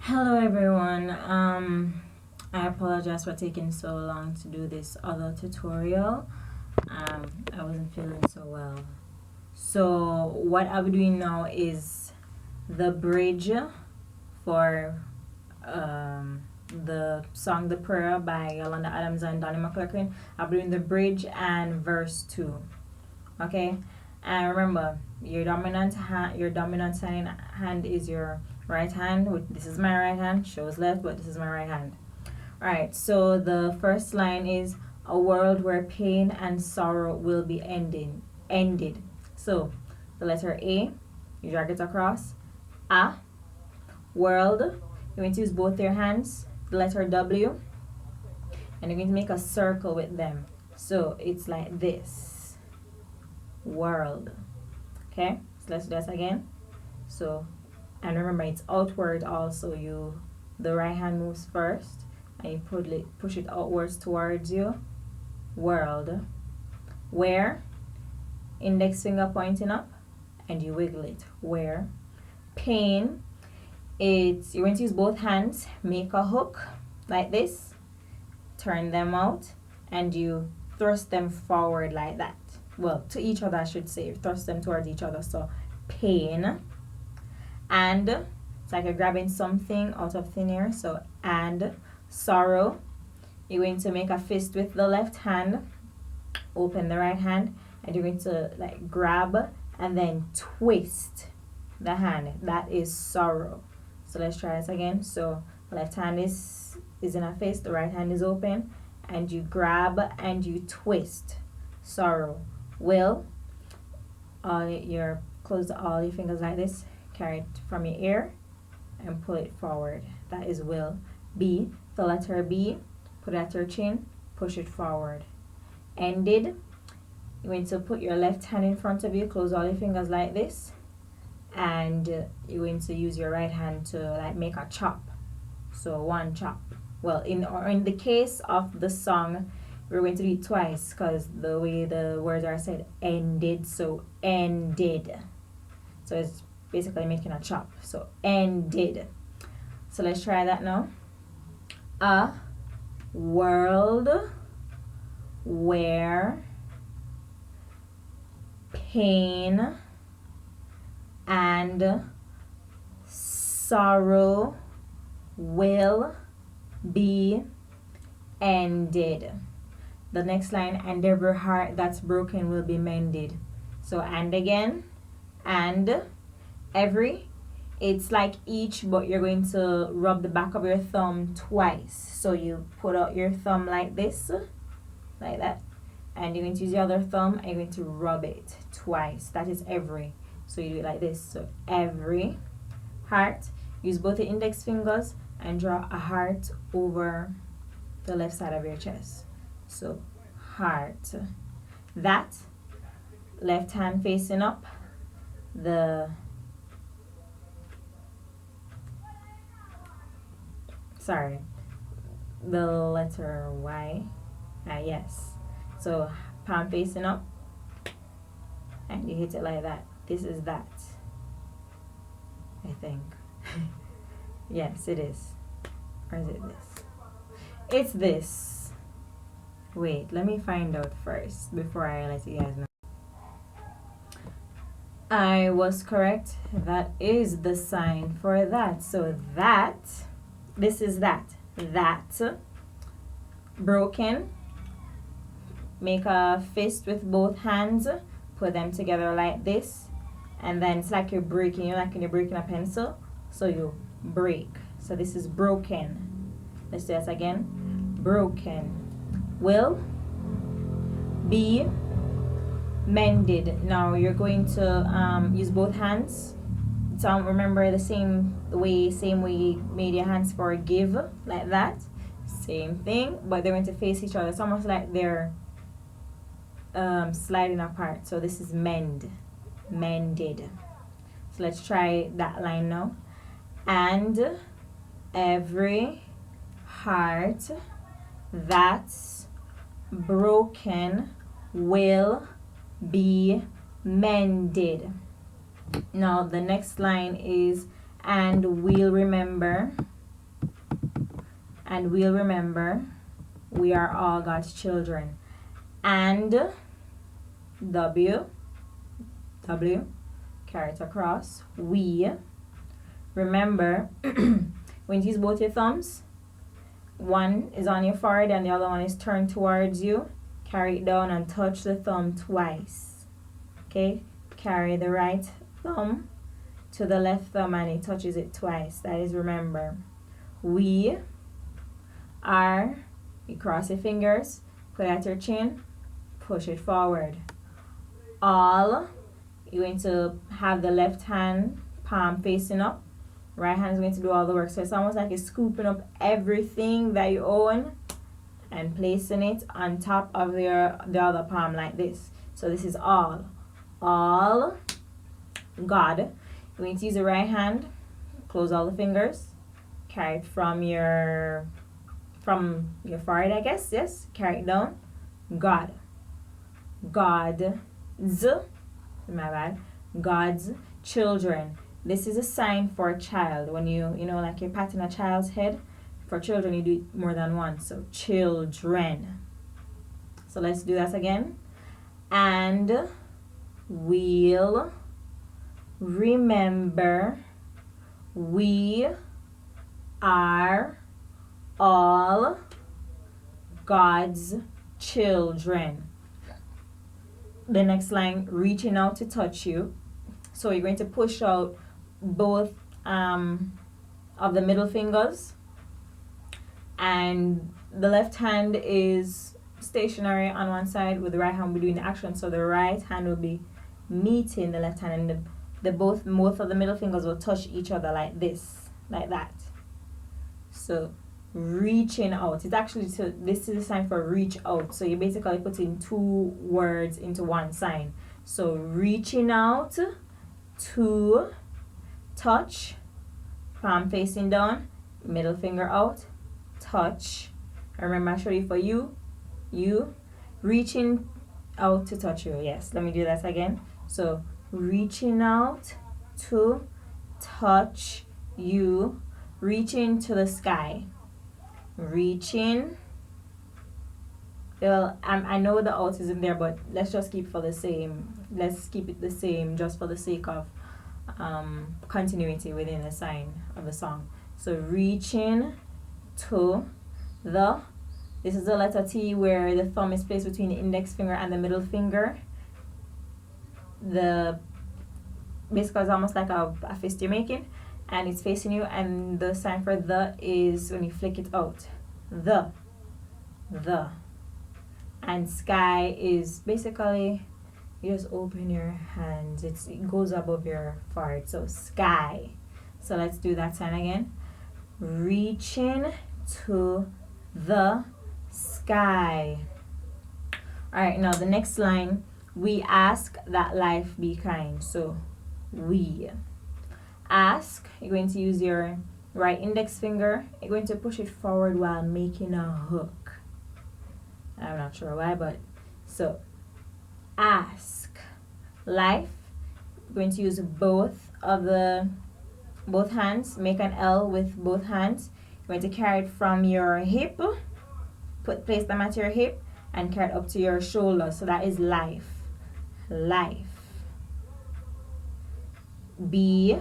Hello everyone. I apologize for taking so long to do this other tutorial. I wasn't feeling so well. So what I'll be doing now is the bridge for the song "The Prayer" by Yolanda and Donnie McClurkin. I'll be doing the bridge and verse 2. Okay, and remember your dominant hand is your right hand. This is my right hand, shows left, but this is my right hand. Alright, so the first line is a world where pain and sorrow will be ended. So the letter A, you drag it across. A, world, you're going to use both your hands. The letter W, and you're going to make a circle with them. So it's like this. World. Okay, so let's do that again. So, and remember it's outward also. The right hand moves first and you push it outwards towards you. World. Where, index finger pointing up, and you wiggle it. Where. Pain, you're going to use both hands, make a hook like this, turn them out, and you thrust them forward like that. Well, to each other, I should say. Thrust them towards each other. So pain, and it's like you're grabbing something out of thin air. So and sorrow, you're going to make a fist with the left hand, open the right hand, and you're going to like grab and then twist the hand. That is sorrow. So let's try it again. So the left hand is in a fist, the right hand is open, and you grab and you twist. Sorrow. Will, close all your fingers like this, carry it from your ear and pull it forward. That is will. B, the letter B, put it at your chin, push it forward. Ended, you're going to put your left hand in front of you, close all your fingers like this, and you're going to use your right hand to like make a chop. So one chop. Well, in the case of the song, we're going to do it twice because the way the words are said, ended. So ended. So it's basically making a chop. So ended. So let's try that now. A world where pain and sorrow will be ended. The next line, and every heart that's broken will be mended. So and again, and every, it's like each, but you're going to rub the back of your thumb twice. So you put out your thumb like this, like that, and you're going to use your other thumb and you're going to rub it twice. That is every. So you do it like this. So every heart, use both the index fingers and draw a heart over the left side of your chest. So heart. That, left hand facing up, the letter Y. Yes. So palm facing up, and you hit it like that. This is that, I think. Yes, it is. Or is it this? It's this. Wait, let me find out first before I let you guys know. I was correct. That is the sign for that. So that, this is that. That, broken. Make a fist with both hands. Put them together like this. And then it's like you're breaking, like when you're breaking a pencil. So you break. So this is broken. Let's do that again. Broken. Will be mended. Now you're going to use both hands. So remember the same way you made your hands for give, like that. Same thing, but they're going to face each other. It's almost like they're sliding apart. So this is mend, mended. So let's try that line now. And every heart that's broken will be mended. Now the next line is, and we'll remember and we'll remember we are all God's children. And W, carry it across. We, remember, when you use both your thumbs, one is on your forehead and the other one is turned towards you. Carry it down and touch the thumb twice. Okay? Carry the right thumb to the left thumb and it touches it twice. That is remember. We are, you cross your fingers, put it at your chin, push it forward. All, you're going to have the left hand palm facing up. Right hand is going to do all the work. So it's almost like you're scooping up everything that you own and placing it on top of the other palm like this. So this is all. All, God. You're going to use the right hand, close all the fingers, carry it from your forehead, I guess. Yes, carry it down. God. God's, my bad. God's children. This is a sign for a child. When you like you're patting a child's head. For children, you do it more than once. So, children. So, let's do that again. And we'll remember we are all God's children. The next line, reaching out to touch you. So, you're going to push out both of the middle fingers, and the left hand is stationary on one side with the right hand will be doing the action. So the right hand will be meeting the left hand, and the both of the middle fingers will touch each other like this, like that. So reaching out, it's actually, so this is a sign for reach out. So you're basically putting two words into one sign. So reaching out to touch, palm facing down, middle finger out, touch. Remember I showed you for you, reaching out to touch you. Yes, let me do that again. So reaching out to touch you, reaching to the sky, reaching. Well, I know the out isn't there, but let's just keep for the same. Let's keep it the same just for the sake of continuity within the sign of the song. So reaching to the, this is the letter T where the thumb is placed between the index finger and the middle finger. The basically is almost like a fist you're making, and it's facing you, and the sign for the is when you flick it out. The. And sky is basically, you just open your hands. It goes above your forehead. So sky. So let's do that sign again. Reaching to the sky. Alright, now the next line. We ask that life be kind. So we ask. You're going to use your right index finger. You're going to push it forward while making a hook. I'm not sure why, but so ask life. We're going to use both hands, make an L with both hands. You're going to carry it from your hip, place them at your hip, and carry it up to your shoulder. So that is life. Be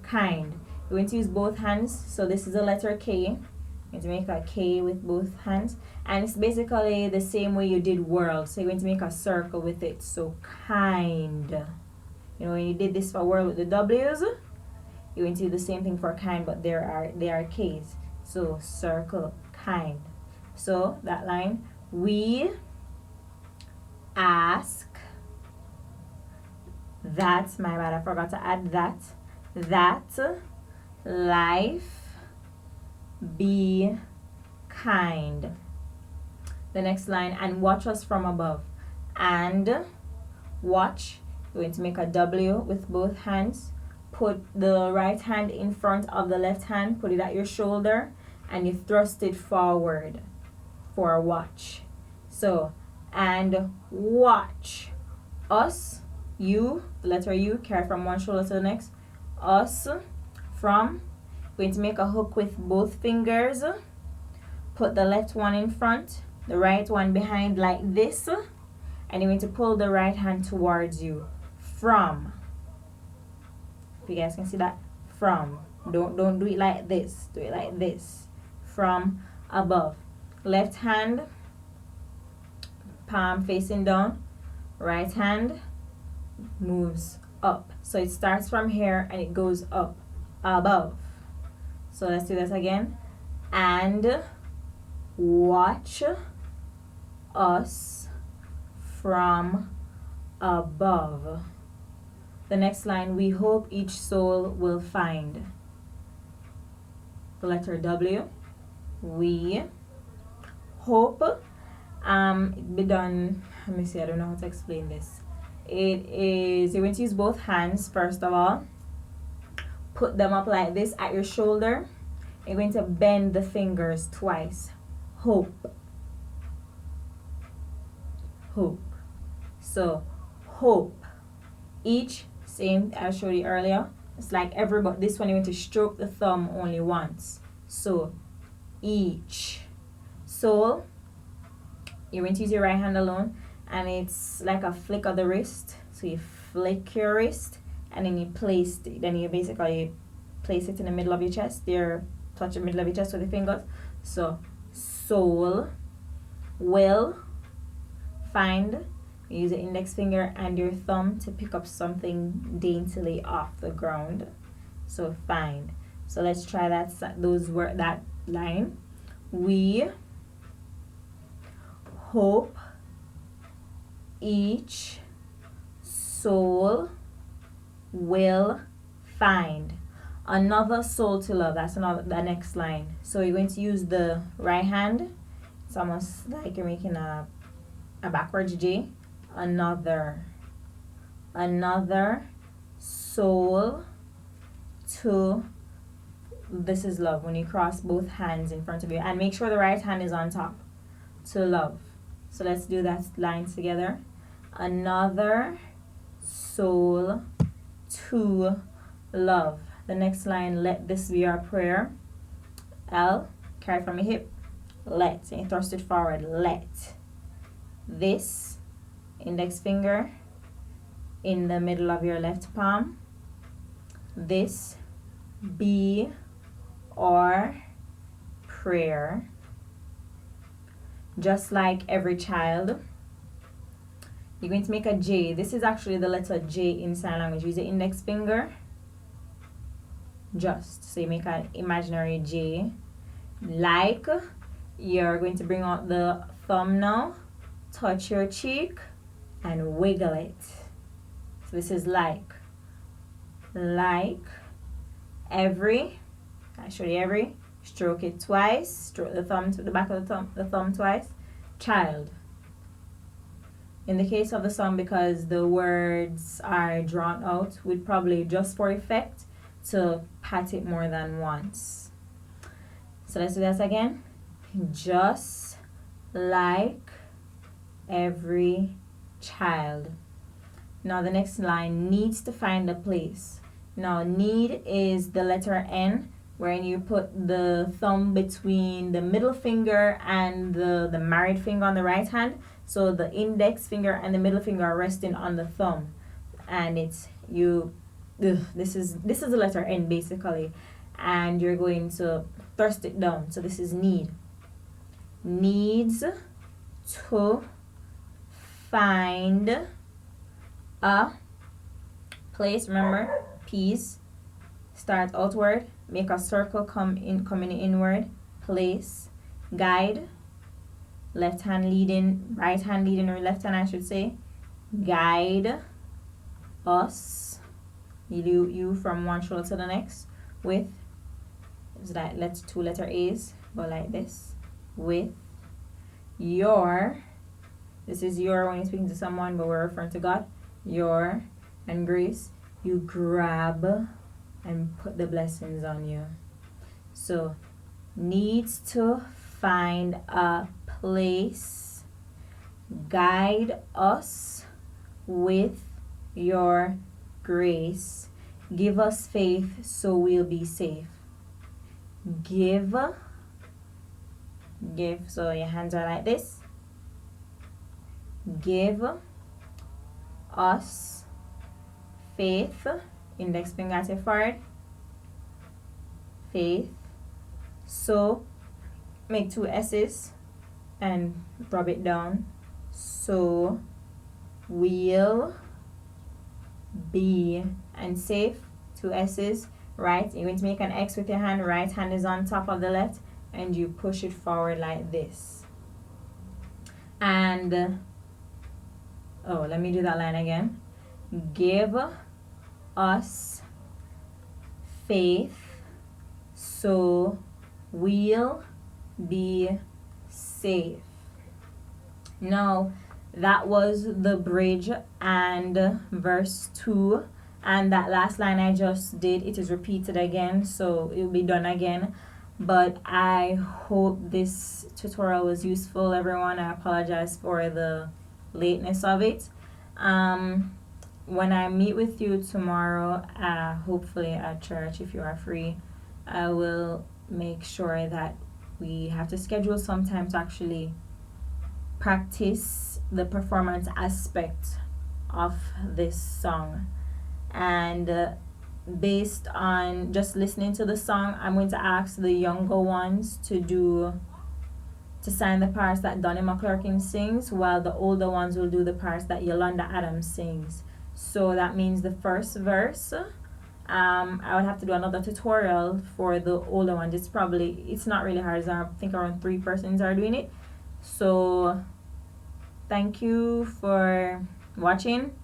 kind. We're going to use both hands. So this is the letter K. You're going to make a K with both hands, and it's basically the same way you did world. So you're going to make a circle with it. So kind. You know, when you did this for world with the W's, you're going to do the same thing for kind, but they are K's. So circle, kind. So that line, we ask that, my bad, I forgot to add that life be kind. The next line, and watch us from above. And watch, you're going to make a W with both hands. Put the right hand in front of the left hand, put it at your shoulder, and you thrust it forward for watch. So, and watch us, you, the letter U, carry from one shoulder to the next. Us from, Going to make a hook with both fingers. Put the left one in front, the right one behind like this, and you're going to pull the right hand towards you from. If you guys can see that, from. Don't do it like this. Do it like this. From above. Left hand, palm facing down. Right hand moves up. So it starts from here and it goes up, above. So let's do this again. And watch us from above. The next line, we hope each soul will find. The letter W. We hope. Be done. Let me see. I don't know how to explain this. It is, you're going to use both hands first of all. Put them up like this at your shoulder. You're going to bend the fingers twice. Hope. Hope. So hope. Each, same I showed you earlier. It's like everybody. This one you're going to stroke the thumb only once. So each. Soul. You're going to use your right hand alone, and it's like a flick of the wrist. So you flick your wrist, and then you place it. Then you basically place it in the middle of your chest. You touch the middle of your chest with your fingers. So soul will find. You use the index finger and your thumb to pick up something daintily off the ground. So find. So let's try that. That line. We hope each soul will find another soul to love. That's the next line. So you're going to use the right hand. It's almost like you're making a backwards J. Another soul to, this is love, when you cross both hands in front of you, and make sure the right hand is on top, to love. So let's do that line together. Another soul to love. The next line, let this be our prayer. L, carry from your hip. Let, and you thrust it forward. Let this index finger in the middle of your left palm. This be our prayer. Just like every child, you're going to make a J. This is actually the letter J in sign language. Use the index finger. Just. So you make an imaginary J. Like, you're going to bring out the thumb now. Touch your cheek and wiggle it. So this is like. Like, every. I show you every. Stroke it twice. Stroke the thumb to the back of the thumb twice. Child. In the case of the song, because the words are drawn out, we'd probably, just for effect, to pat it more than once. So let's do that again. Just like every child. Now the next line, needs to find a place. Now need is the letter N, wherein you put the thumb between the middle finger and the married finger on the right hand. So the index finger and the middle finger are resting on the thumb, and it's you. This is the letter N basically, and you're going to thrust it down. So this is need. Needs to find a place. Remember, P's start outward. Make a circle coming inward. Place. Guide. Left hand leading, right hand leading, or left hand I should say. Guide us. You from one shoulder to the next. With, is that two letter A's. Go like this. With your, this is your when you're speaking to someone, but we're referring to God. Your and grace. You grab and put the blessings on you. So, needs to find a place. Guide us with your grace. Give us faith so we'll be safe. give, give, so your hands are like this. Give us faith, index finger at your forehead, faith, so make 2 S's and rub it down, so we'll be, and safe, 2 S's, right, you're going to make an X with your hand, right hand is on top of the left, and you push it forward like this. And oh, let me do that line again. Give us faith, so we'll be safe. Now that was the bridge and verse 2, and that last line I just did, it is repeated again, so it will be done again. But I hope this tutorial was useful, everyone. I apologize for the lateness of it. When I meet with you tomorrow, hopefully at church, if you are free, I will make sure that we have to schedule some time to actually practice the performance aspect of this song. And based on just listening to the song, I'm going to ask the younger ones to sign the parts that Donnie McClurkin sings, while the older ones will do the parts that Yolanda Adams sings. So that means the first verse, I would have to do another tutorial for the older ones. It's not really hard. I think around 3 persons are doing it. So thank you for watching,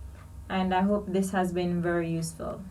and I hope this has been very useful.